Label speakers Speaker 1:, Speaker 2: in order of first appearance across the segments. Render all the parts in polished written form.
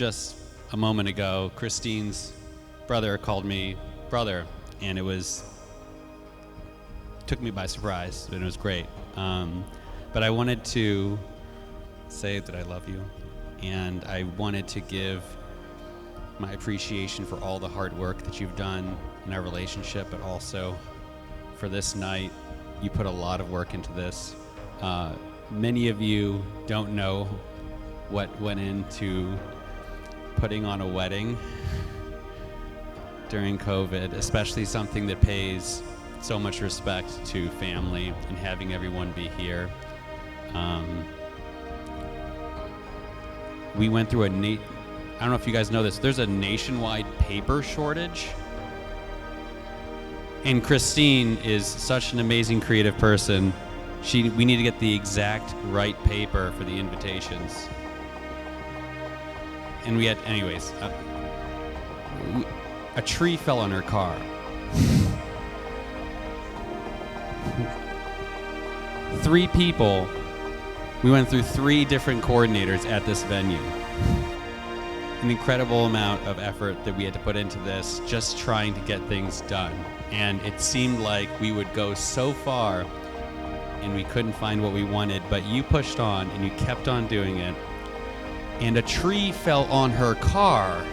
Speaker 1: just a moment ago, Kristine's brother called me brother, and took me by surprise, and it was great. But I wanted to say that I love you, and I wanted to give my appreciation for all the hard work that you've done in our relationship, but also for this night. You put a lot of work into this. Many of you don't know what went into putting on a wedding during COVID, especially something that pays so much respect to family and having everyone be here. We went through I don't know if you guys know this, there's a nationwide paper shortage. And Kristine is such an amazing creative person. We need to get the exact right paper for the invitations. And we had, anyways, a tree fell on her car. Three people, we went through 3 different coordinators at this venue. An incredible amount of effort that we had to put into this, just trying to get things done. And it seemed like we would go so far and we couldn't find what we wanted, but you pushed on and you kept on doing it. And a tree fell on her car.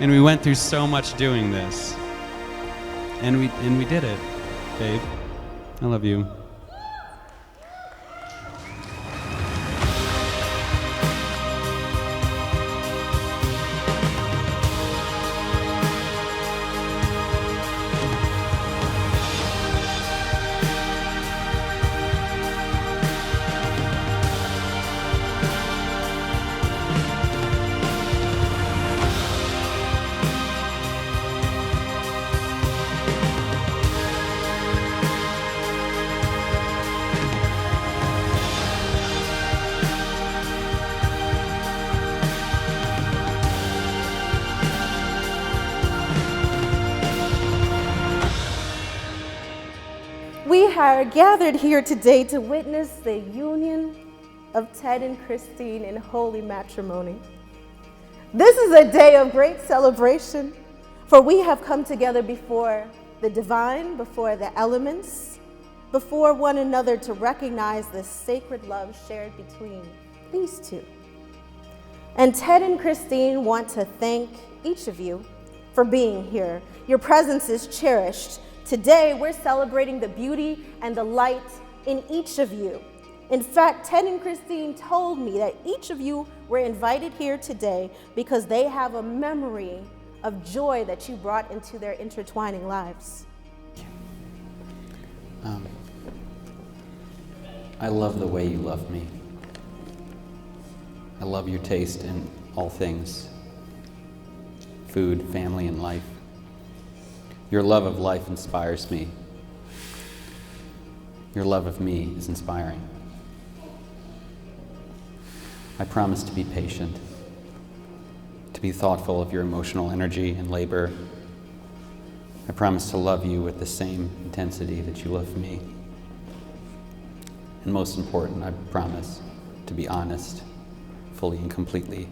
Speaker 1: And we went through so much doing this. And we did it, babe. I love you.
Speaker 2: We are gathered here today to witness the union of Ted and Kristine in holy matrimony. This is a day of great celebration, for we have come together before the divine, before the elements, before one another to recognize the sacred love shared between these two. And Ted and Kristine want to thank each of you for being here. Your presence is cherished. Today, we're celebrating the beauty and the light in each of you. In fact, Ted and Kristine told me that each of you were invited here today because they have a memory of joy that you brought into their intertwining lives.
Speaker 3: I love the way you love me. I love your taste in all things: food, family, and life. Your love of life inspires me. Your love of me is inspiring. I promise to be patient, to be thoughtful of your emotional energy and labor. I promise to love you with the same intensity that you love me. And most important, I promise to be honest, fully and completely.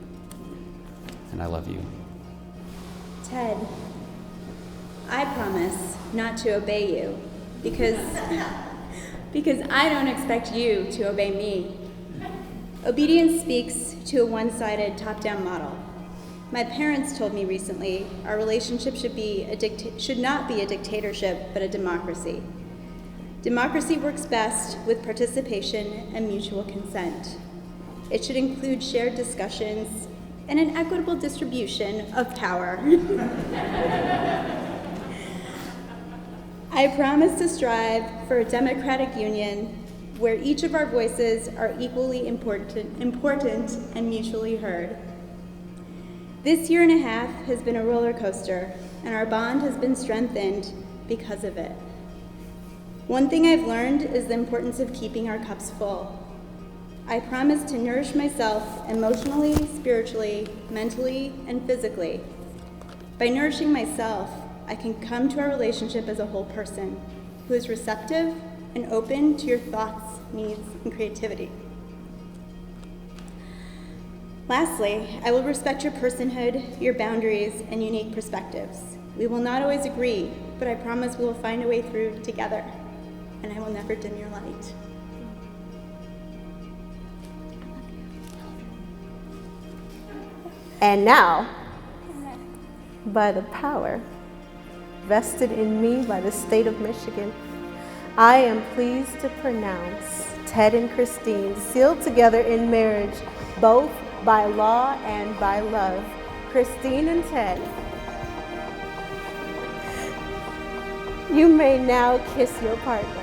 Speaker 3: And I love you.
Speaker 4: Ted, I promise not to obey you because I don't expect you to obey me. Obedience speaks to a one-sided top-down model. My parents told me recently our relationship should not be a dictatorship, but a democracy. Democracy works best with participation and mutual consent. It should include shared discussions and an equitable distribution of power. I promise to strive for a democratic union where each of our voices are equally important and mutually heard. This year and a half has been a roller coaster, and our bond has been strengthened because of it. One thing I've learned is the importance of keeping our cups full. I promise to nourish myself emotionally, spiritually, mentally, and physically. By nourishing myself, I can come to our relationship as a whole person who is receptive and open to your thoughts, needs, and creativity. Lastly, I will respect your personhood, your boundaries, and unique perspectives. We will not always agree, but I promise we will find a way through together, and I will never dim your light.
Speaker 2: And now, by the power vested in me by the state of Michigan, I am pleased to pronounce Ted and Kristine sealed together in marriage, both by law and by love. Kristine and Ted, you may now kiss your partner.